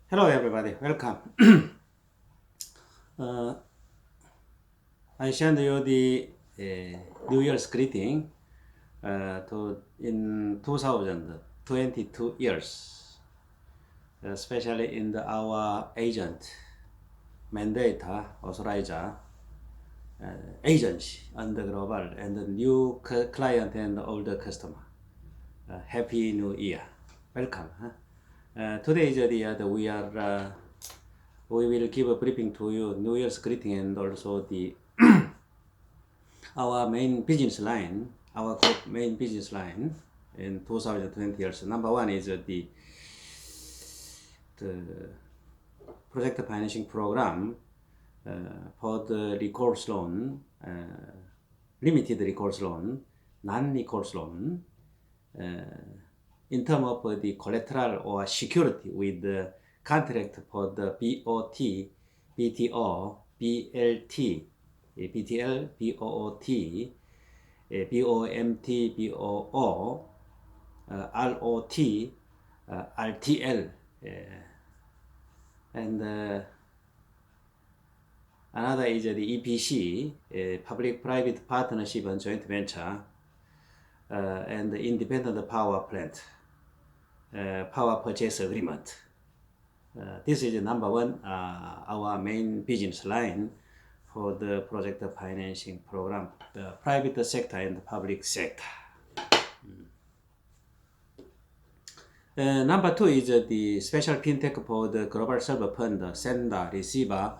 Hello everybody, welcome. uh, I send you the New Year's greeting in 2022 years, especially in our agent, mandator, authorizer, agency and the global and the new client and older customer. Happy New Year, welcome. Today is the day that we will give a briefing to you, New Year's greeting, and also the our main business line, our main business line in 2020 years. Number one is the project financing program for the recourse loan, limited recourse loan, non-recourse loan, in terms of the collateral or security with the contract for the BOT, BTO, BLT, BTL, BOOT, BOMT, BOO, ROT, RTL, and another is the EPC, public-private partnership and joint venture, and the independent power plant, power purchase agreement. This is number one, our main business line for the project financing program, the private sector and the public sector. Number two is the special fintech for the global server fund, sender, receiver,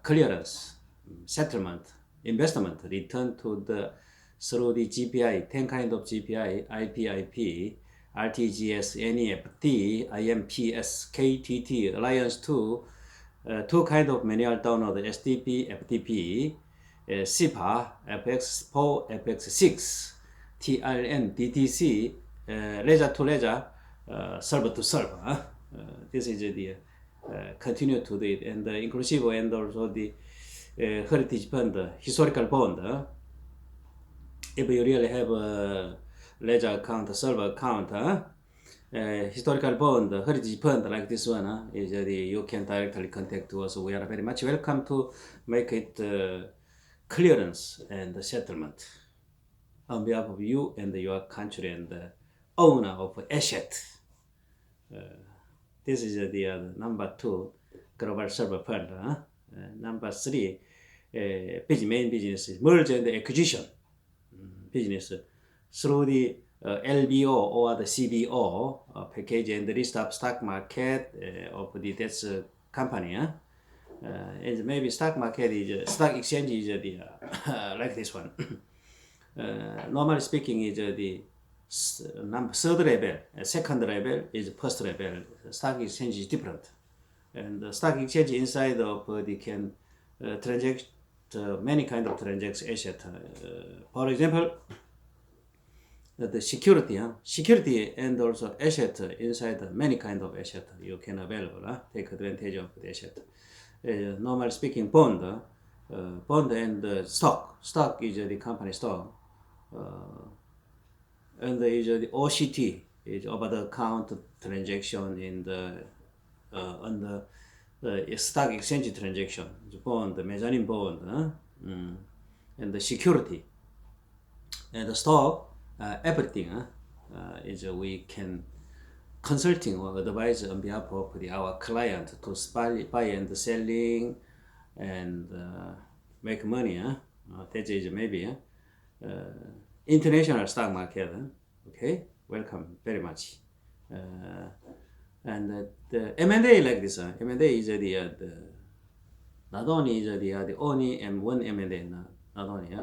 clearance, settlement, investment, return to the through the GPI, 10 kind of GPI, IPIP, RTGS, NEFT, IMPS, KTT, Alliance 2, two kind of manual download, SDP, FTP, SIPA, FX4, FX6, TRN, DTC, ledger to ledger, server to server. This is the continue to do it, and inclusive and also the heritage fund, historical bond. If you really have a ledger account, server account, historical bond, heritage fund like this one, you can directly contact us. We are very much welcome to make it clearance and settlement on behalf of you and your country and the owner of asset. This is the number two, global server fund. Number three, main business is merger and acquisition business through the LBO or the CBO package and the list of stock market of the that's company. And maybe stock market is stock exchange is the like this one. Normally speaking, is the third level, second level is first level. Stock exchange is different, and the stock exchange inside of the can transact many kind of transaction asset. For example, the security and also asset inside many kind of asset you can available, take advantage of the asset. Normally speaking, bond and stock. Stock is the company stock, and is the OCT is over the account transaction in the on the stock exchange transaction, the bond, the mezzanine bond, and the security and the stock. Everything is we can consulting or advise on behalf of our client to buy and selling and make money. That is maybe international stock market. Okay, welcome very much. And the M&A like this. M&A is the not only is the only one M&A, not only.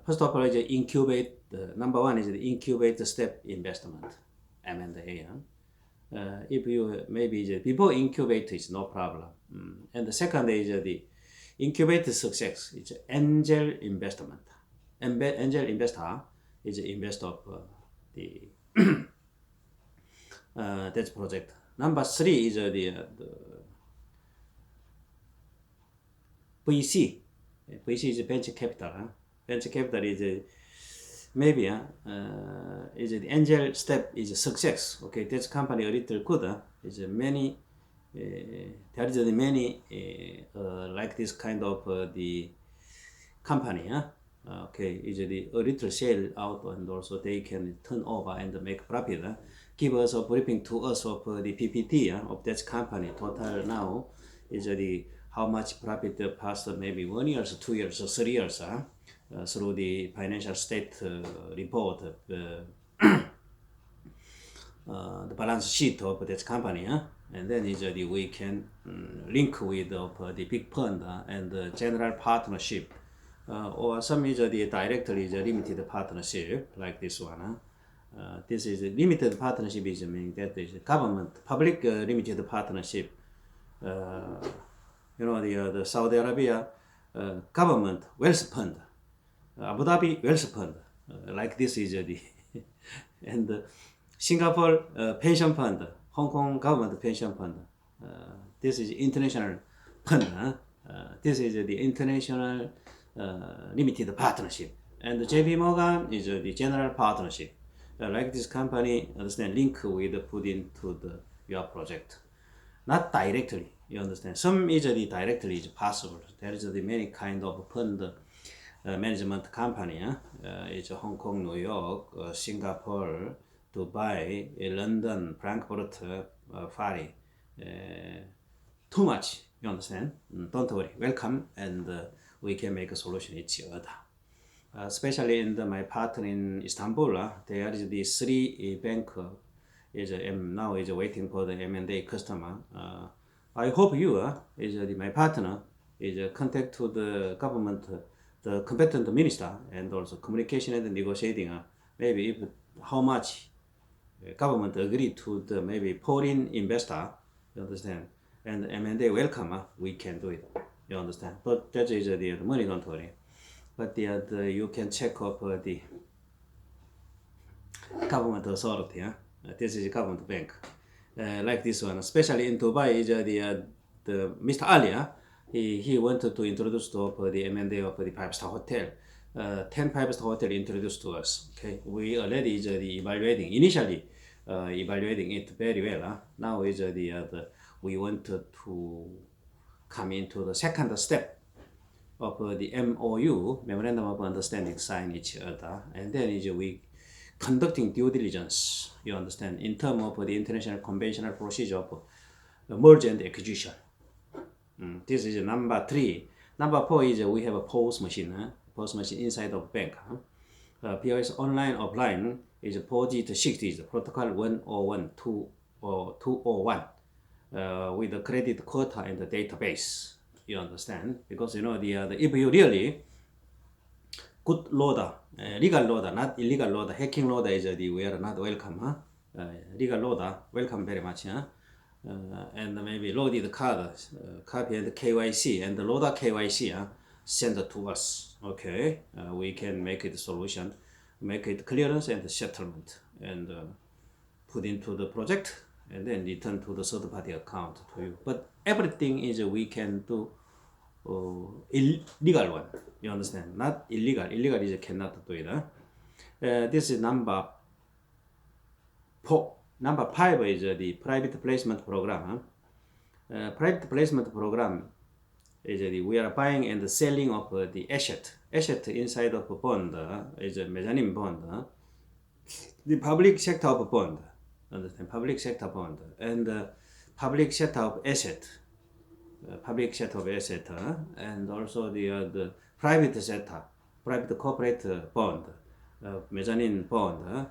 First of all, is incubate. Number one is the incubate step investment, M&A. If you maybe before incubate is no problem. And the second is the incubate success. It's angel investment. Angel investor is the investor of the that project. Number three is the VC. VC is venture capital. Venture capital is maybe is the angel step is a success. Okay, this company a little good. Is many there is many like this kind of the company. Okay, is the a little sale out and also they can turn over and make profit. Give us a briefing to us of the PPT of that company. Total now is the how much profit the past maybe 1 year, 2 years, or 3 years through the financial state report, the balance sheet of that company, and then is we can link with the big fund and general partnership, or some is the directly is a limited partnership like this one. This is a limited partnership is meaning that is government public limited partnership. The Saudi Arabia government wealth fund, Abu Dhabi wealth fund, like this is the and Singapore pension fund, Hong Kong government pension fund. This is international fund. This is the international limited partnership, and JP Morgan is the general partnership. Like this company, understand, link with put into your project, not directly. You understand? Some is the directly is possible. There is the many kind of fund management company. It's Hong Kong, New York, Singapore, Dubai, London, Frankfurt, Paris. Too much, you understand? Don't worry, welcome, and we can make a solution each other. Especially in my partner in Istanbul, there is the 3 bank is now is waiting for the M&A customer. I hope you is my partner is contact to the government, the competent minister, and also communication and negotiating. Maybe if how much government agree to the maybe foreign investor, you understand, and M&A welcome, we can do it, you understand. But that is the money, don't worry. But you can check up the government authority. This is a government bank, like this one. Especially in Dubai, is the Mr. Ali. He wanted to introduce to the M&A of the 5-star hotel. 10 5-star hotel introduced to us. Okay, we already is evaluating initially, evaluating it very well. Now is we want to come into the second step of the MOU, Memorandum of Understanding, sign each other, and then is we conducting due diligence, you understand, in terms of the international conventional procedure of merger and acquisition. This is number 3. Number 4 is we have a POS machine, POS machine inside of bank. POS online, offline is 4G to 6G, is protocol 101, 201, with the credit quota and the database. You understand? Because if you really good loader, legal loader, not illegal loader, hacking loader is we are not welcome. Legal loader, welcome very much. And maybe loaded card, copy and KYC, and the loader KYC, send it to us. Okay, we can make it solution, make it clearance and settlement, and put into the project, and then return to the third party account to you. But everything is we can do illegal one, you understand, not illegal. Illegal is cannot do it. This is number 4. Number 5 is the private placement program. Private placement program is we are buying and selling of the asset inside of a bond, is a mezzanine bond, the public sector of bond, understand, public sector bond, and public sector of asset, public sector of asset, and also the private sector, private corporate bond, mezzanine bond,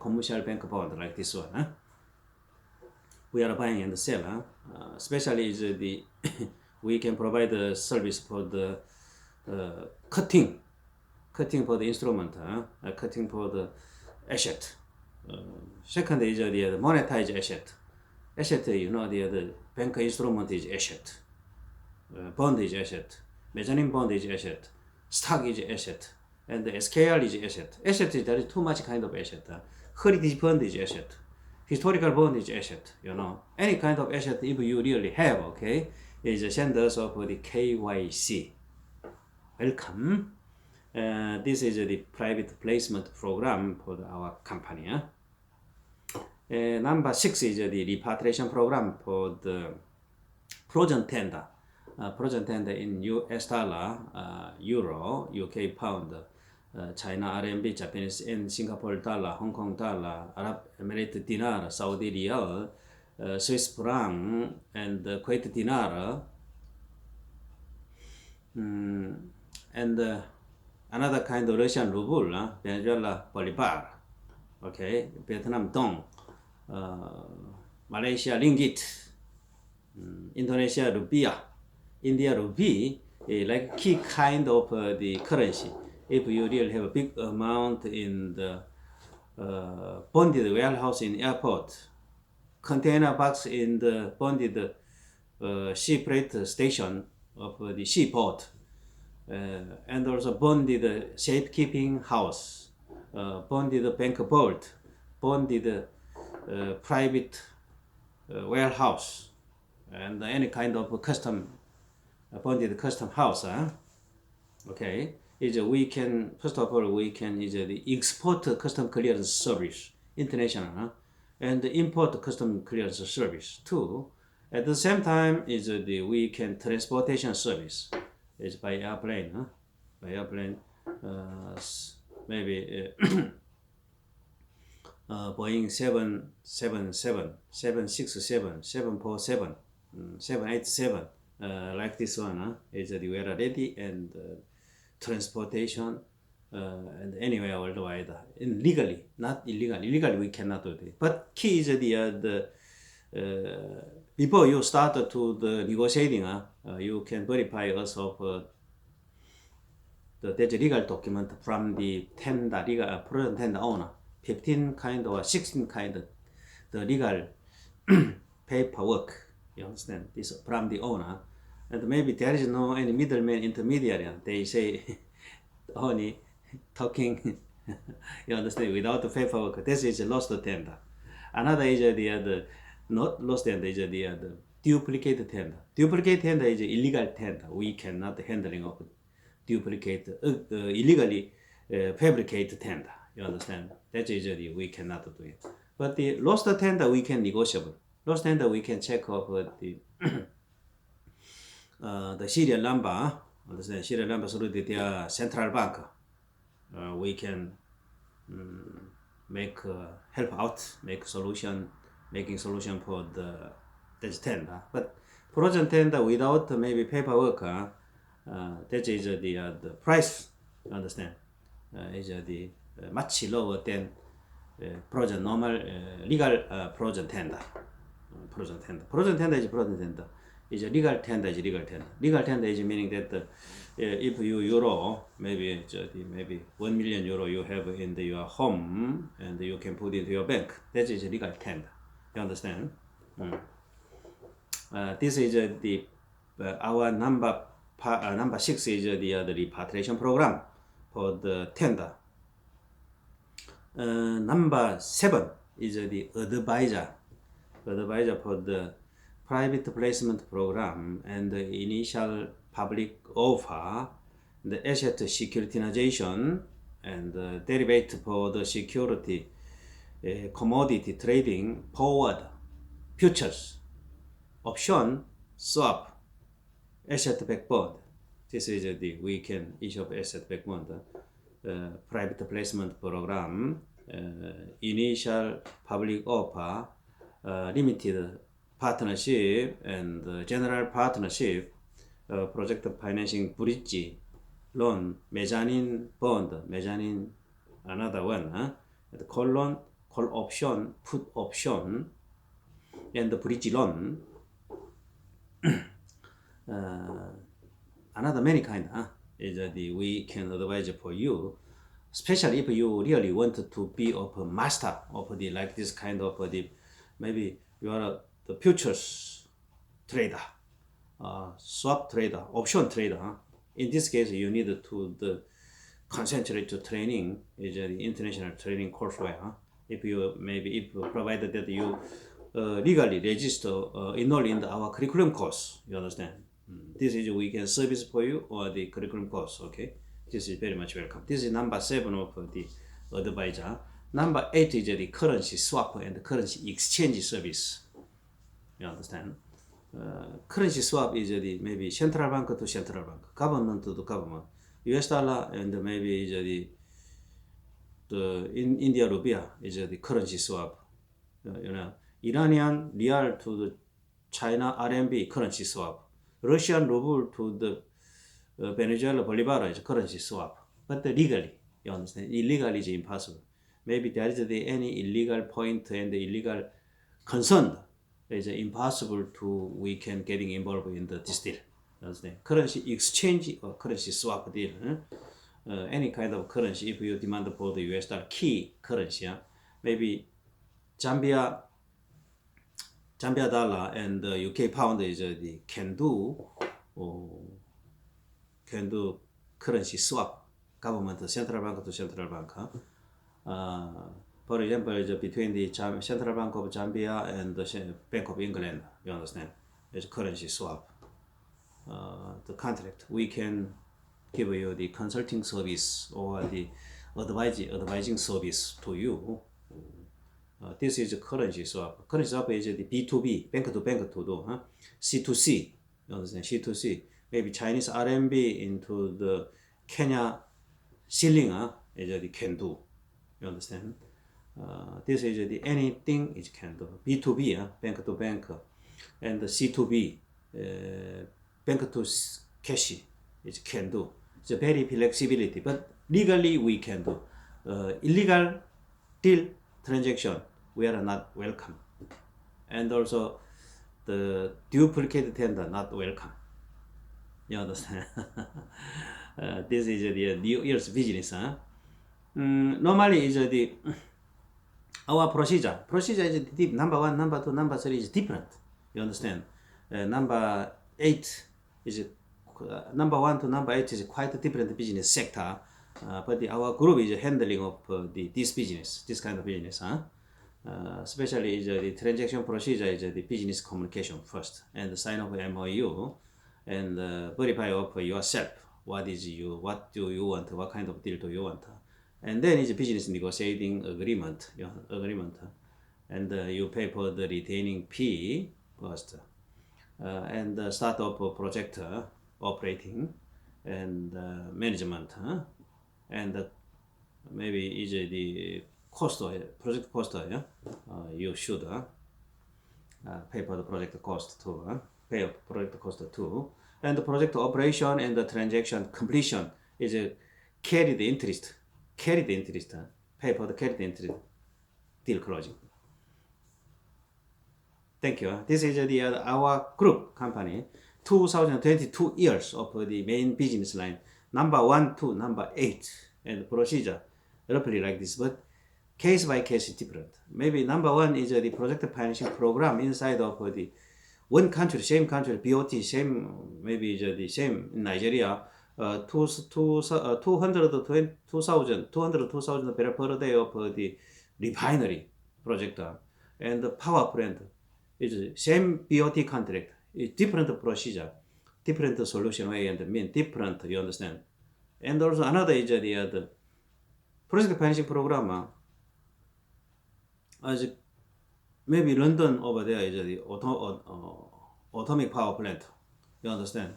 commercial bank bond, like this one. We are buying and sell. Especially is the we can provide a service for the cutting for the instrument, cutting for the asset. Second is the monetize asset. Asset, the bank instrument is asset, bond is asset, mezzanine bond is asset, stock is asset, and the SKR is asset. Asset is there is too much kind of asset. Heritage bond is asset, historical bond is asset. Any kind of asset if you really have, okay, is send us of the KYC. Welcome. This is the private placement program for our company. Number 6 is the repatriation program for the frozen tender. Frozen tender in US dollar, euro, UK pound, China RMB, Japanese yen, Singapore dollar, Hong Kong dollar, Arab Emirate dinar, Saudi riyal, Swiss franc, and Kuwait dinar, and another kind of Russian ruble, Venezuela bolivar, okay, Vietnam dong, Malaysia ringgit, Indonesia rupiah, India rupee, like key kind of the currency. If you really have a big amount in the bonded warehouse in airport, container box in the bonded separate station of the seaport, and also bonded safekeeping house, bonded bank vault, bonded private warehouse, and any kind of custom bonded custom house. Okay, is we can first of all we can is the export custom clearance service international, and the import custom clearance service too. At the same time is the we can transportation service is by airplane, by airplane, maybe Boeing 777, 767, 747, 787, like this one, is we are ready and transportation and anywhere worldwide, legally, not illegal. Illegally we cannot do it. But key is the before you start to the negotiating, you can verify also there's a legal document from the tender, legal present tender owner, 15 kind or 16 kind of the legal paperwork. You understand? This from the owner, and maybe there is no any middleman intermediary. They say only talking. You understand? Without the paperwork, this is a lost tender. Another is the other. Not lost tender is the other duplicate tender. Duplicate tender is illegal tender. We cannot handling of duplicate illegally fabricate tender. You understand? That is we cannot do it. But the lost tender we can negotiable. Lost tender we can check off the serial number. Understand? Serial number through the central bank. We can make help out, make solution. Making solution for the tender, but frozen tender without maybe paperwork, that is the price. You understand? Is the much lower than frozen normal legal frozen tender. Frozen tender. Frozen tender is frozen tender. Is a legal tender is legal tender. Legal tender is meaning that if you euro maybe 1 million euro you have in your home and you can put into your bank, that is a legal tender. You understand? This is the our number 6 is the repatriation program for the tender. Number 7 is the advisor for the private placement program and the initial public offer, the asset securitization, and the derivative for the security. Commodity trading, forward, futures, option, swap, asset-backed bond. This is the we can issue of asset-backed bond, private placement program, initial public offer, limited partnership, and general partnership, project financing bridge, loan, mezzanine bond, mezzanine, another one, the call loan, call option, put option, and the bridge loan. Another many kind is the we can advise for you, especially if you really want to be of a master of the like this kind of the maybe you are the futures trader, swap trader, option trader. In this case, you need to the concentrate to training is the international training courseware. If you provided that you legally register enroll in our curriculum course, you understand? This is we can service for you or the curriculum course. Okay, This is very much welcome. This is number 7 of the advisor. Number 8 is the currency swap and currency exchange service. You understand? Currency swap is the maybe central bank to central bank, government to government. US dollar and maybe is the India rupiah is the currency swap. Iranian rial to the China RMB currency swap. Russian ruble to the Venezuela bolivar is currency swap. But legally, you understand? Illegally is impossible. Maybe there is any illegal point and the illegal concern. It's impossible to we can getting involved in this deal. Understand? Currency exchange or currency swap deal. Any kind of currency, if you demand for the US dollar key currency, maybe Zambia dollar and UK pound is the can do currency swap, government central bank to central bank. For example, between the Central Bank of Zambia and the Bank of England, you understand, it's currency swap. The contract, we can give you the consulting service or the advising service to you. This is a currency swap. Currency swap is the B2B, bank to bank to do, C2C, you understand, C2C. Maybe Chinese RMB into the Kenya shilling, is the can do, you understand. This is the anything it can do. B2B, bank to bank, and C2B, bank to cash, it can do. It's a very flexibility, but legally we can do. Illegal deal transaction, we are not welcome. And also the duplicate tender, not welcome. You understand? This is the New Year's business. Normally is the our procedure is deep. Number 1, number 2, number 3 is different. You understand? Number 8 is number 1 to number 8 is quite a different business sector. But our group is handling of this business, this kind of business. Especially is the transaction procedure is the business communication first, and sign of MOU, and verify of yourself. What do you want? What kind of deal do you want? And then is business negotiating agreement, and you pay for the retaining fee first, and start up a project operating and management, and maybe is the cost, project cost, you should pay for the project cost too, and the project operation and the transaction completion is carried interest, pay for the carried interest, deal closing. Thank you. This is our group company, 2022 years of the main business line, number 1 to number 8, and procedure roughly like this, but case by case is different. Maybe number 1 is the project financing program inside of the one country, same country, BOT, same, maybe is the same in Nigeria, 202,000 barrel per day of the refinery project, and the power plant is same BOT contract, it's different procedure, different solution way and mean different, you understand. And also another is the other project financing program, as maybe London over there is the atomic power plant, you understand,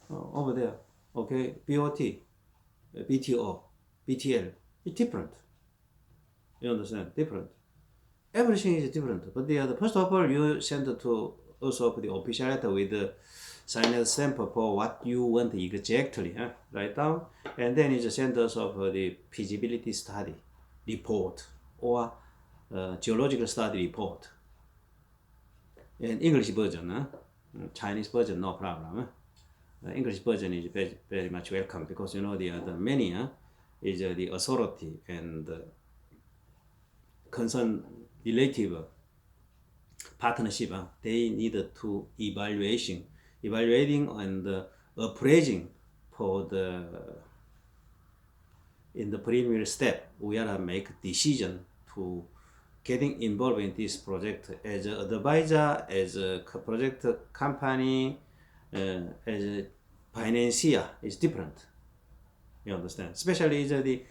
over there, okay, BOT, BTO, BTL, it's different, you understand, different. Everything is different, but first of all, you send to also the official letter with the signed stamp for what you want exactly, write down, and then you send us of the feasibility study report or geological study report. In English version, Chinese version no problem. English version is very, very much welcome, because you know the many is the authority and concern relative partnership, they need to evaluating and appraising for the in the preliminary step. We are make decision to getting involved in this project as an advisor, as a project company, as a financier is different. You understand? Especially the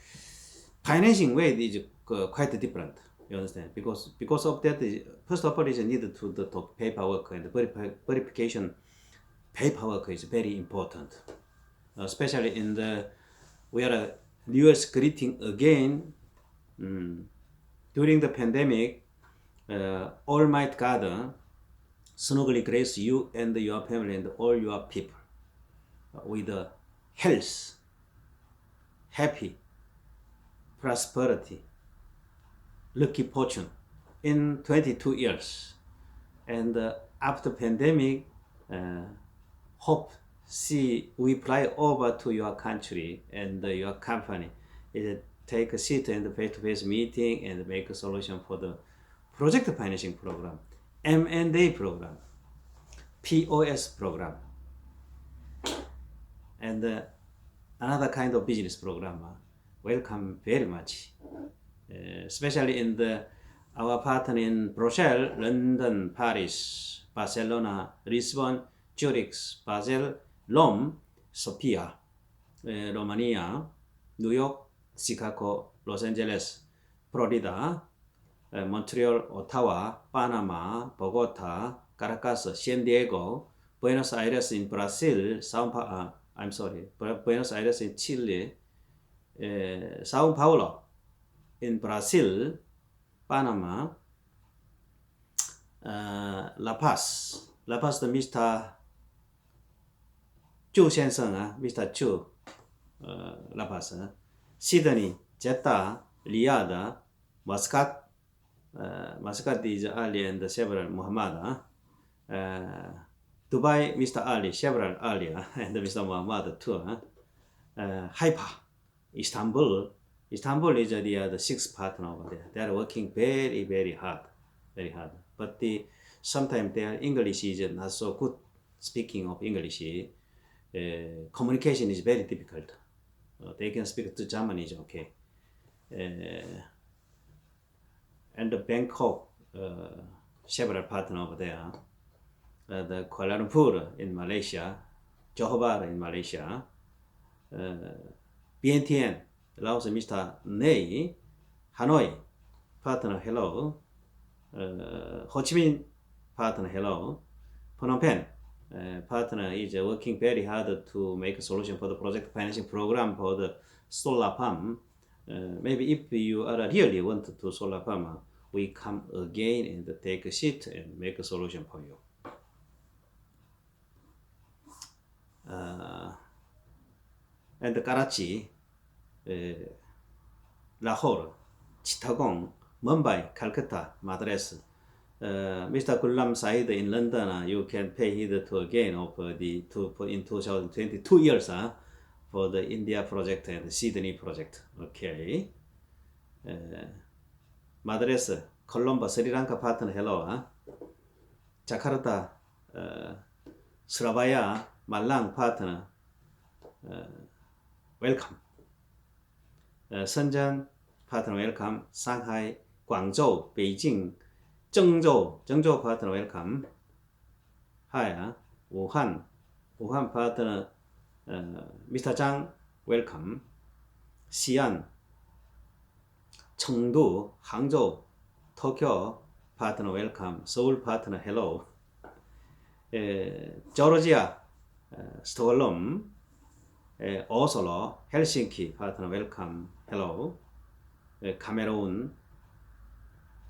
financing way is quite different. You understand? Because of that, first of all, is needed to the paperwork and verification. Paperwork is very important, especially in the where U.S. greeting again during the pandemic. Almighty God snugly grace you and your family and all your people with health, happy, prosperity, lucky fortune in 22 years. And after pandemic, hope see we fly over to your country and your company. Take a seat in the face-to-face meeting and make a solution for the project financing program, M&A program, POS program, and another kind of business program. Welcome very much, especially in our partner in Brussels, London, Paris, Barcelona, Lisbon, Zurich, Basel, Rome, Sofia, Romania, New York, Chicago, Los Angeles, Florida, Montreal, Ottawa, Panama, Bogota, Caracas, San Diego, Buenos Aires in Brazil, Buenos Aires in Chile, Sao Paulo in Brazil, Panama, La Paz, the Mr. Chu 先生 Mr. Chu, La Paz, Sydney, Jeddah, Riyadh, Muscat, Muscat is Ali and several Muhammad, Dubai, Mr. Ali, several Ali, and Mr. Muhammad too, Haifa, Istanbul is the sixth partner over there. They are working very, very hard. But sometimes their English is not so good. Speaking of English, communication is very difficult. They can speak to German is okay. And the Bangkok, several partner over there. The Kuala Lumpur in Malaysia, Johor Bahru in Malaysia, Vientiane, Laos, Mr. Nay, Hanoi, partner, hello, Ho Chi Minh, partner, hello, Phnom Penh, partner is working very hard to make a solution for the project financing program for the solar farm. Maybe if you are really want to do solar farm, we come again and take a seat and make a solution for you. And Karachi, Lahore, Chittagong, Mumbai, Calcutta, Madras. Mr. Ghulam Said in London, you can pay it to again of in 2020 2 years for the India project and the Sydney project. Okay. Madras, Colombo, Sri Lanka partner, hello. Jakarta, Surabaya, Malang partner, welcome. Shenzhen partner, welcome. Shanghai, Guangzhou, Beijing, Zhengzhou partner, welcome. Hi, Wuhan partner, Mr. Zhang, welcome. Xi'an, Chengdu, Hangzhou, Tokyo partner, welcome. Seoul partner, hello. Georgia, Stockholm, Oslo, Helsinki partner, welcome, hello. Cameroon,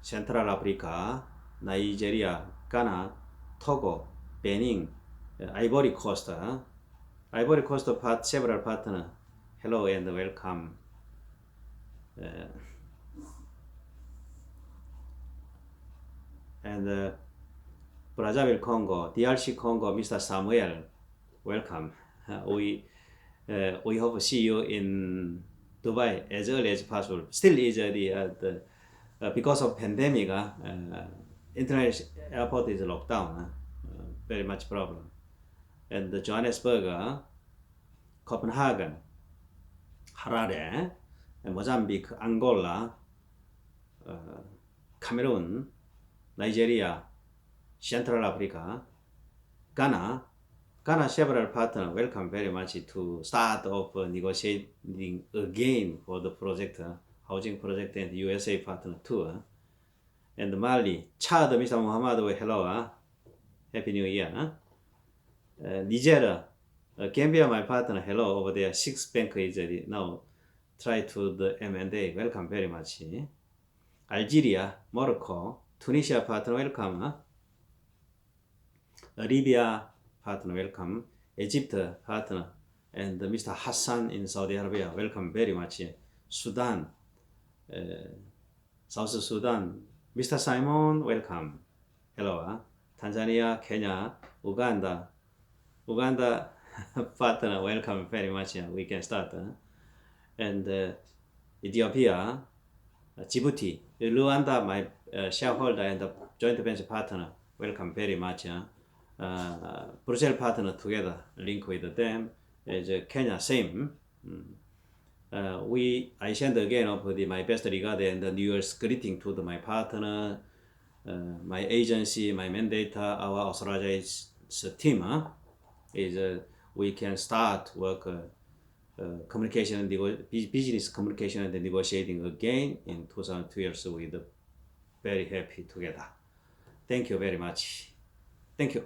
Central Africa, Nigeria, Ghana, Togo, Benin, Ivory Coast, several partner, hello and welcome. And Brazzaville, Congo, DR.C. Congo, Mr. Samuel, welcome. We hope to see you in Dubai as early as possible. Still is because of pandemic, international airport is locked down, very much problem. And Johannesburg, Copenhagen, Harare, Mozambique, Angola, Cameroon, Nigeria, Central Africa, Ghana, Ghana several partners welcome very much to start off negotiating again for the project, housing project, and USA partner too. And Mali, Chad, Mr. Muhammad, hello, Happy New Year. Niger, Gambia, my partner, hello over there. Six bank is now try to the M&A. Welcome very much. Algeria, Morocco, Tunisia partner, welcome. Libya partner, welcome. Egypt partner, and Mr. Hassan in Saudi Arabia, welcome very much. Sudan, South Sudan, Mr. Simon, welcome. Hello. Tanzania, Kenya, Uganda partner, welcome very much. We can start. And Ethiopia, Djibouti, Rwanda, my shareholder and joint venture partner, welcome very much. Brazil partner together, link with them. Kenya, same. I send again of my best regard and the New Year's greeting to my partner, my agency, my mandate, our authorized team. We can start work communication, business communication and negotiating again in 2012 with very happy together. Thank you very much. Thank you.